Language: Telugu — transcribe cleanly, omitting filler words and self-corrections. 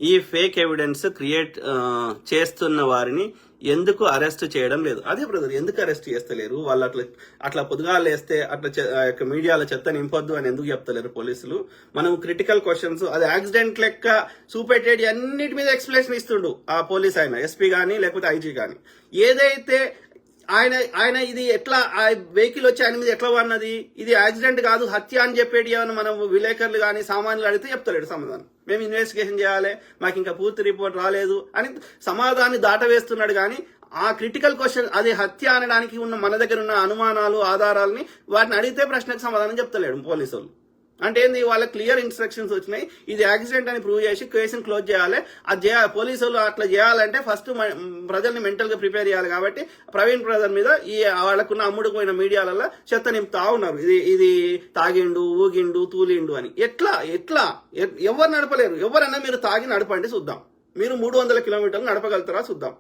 ఈ ఫేక్ ఎవిడెన్స్ క్రియేట్ చేస్తున్న వారిని ఎందుకు అరెస్ట్ చేయడం లేదు? అదే బ్రదర్, ఎందుకు అరెస్ట్ చేస్తలేరు? వాళ్ళు అట్లా పొద్దుగాలు వేస్తే అట్లా మీడియాలో చెత్త నింపొద్దు అని ఎందుకు చెప్తలేరు పోలీసులు? మనం క్రిటికల్ క్వశ్చన్స్, అది యాక్సిడెంట్ లెక్క చూపెట్టేది అన్నిటి మీద ఎక్స్ప్లెనేషన్ ఇస్తుండు ఆ పోలీస్ ఆయన, ఎస్పీ గానీ లేకపోతే ఐజీ గానీ. ఏదైతే ఆయన ఇది ఎట్లా ఆ వెహికల్ వచ్చి ఆయన మీద ఎట్లా పడినది, ఇది యాక్సిడెంట్ కాదు హత్య అని చెప్పేటి ఏమైనా మనం విలేకరులు కానీ సామాన్యులు అడిగితే చెప్తలేడు సమాధానం. మేము ఇన్వెస్టిగేషన్ చేయాలి, మాకు ఇంకా పూర్తి రిపోర్ట్ రాలేదు అని సమాధానాన్ని దాటవేస్తున్నాడు. కానీ ఆ క్రిటికల్ క్వశ్చన్, అది హత్య అనడానికి ఉన్న మన దగ్గర ఉన్న అనుమానాలు ఆధారాలని వాటిని అడిగితే ప్రశ్నకు సమాధానం చెప్తలేడు పోలీసులు. అంటే ఏంది, వాళ్ళ క్లియర్ ఇన్స్ట్రక్షన్స్ వచ్చినాయి, ఇది యాక్సిడెంట్ అని ప్రూవ్ చేసి కేసును క్లోజ్ చేయాలి. అది పోలీసులు అట్లా చేయాలంటే ఫస్ట్ ప్రజల్ని మెంటల్ గా ప్రిపేర్ చేయాలి. కాబట్టి ప్రవీణ్ బ్రదర్ మీద ఈ వాళ్ళకున్న అమ్ముడుపోయిన మీడియాలలో చెత్త నింపుతా ఉన్నారు, ఇది తాగిండు, ఊగిండు, తూలిండు అని. ఎట్లా ఎవరు నడపలేరు? ఎవరన్నా మీరు తాగి నడపండి చూద్దాం. మీరు 300 కిలోమీటర్లు నడపగలుగుతారా చూద్దాం.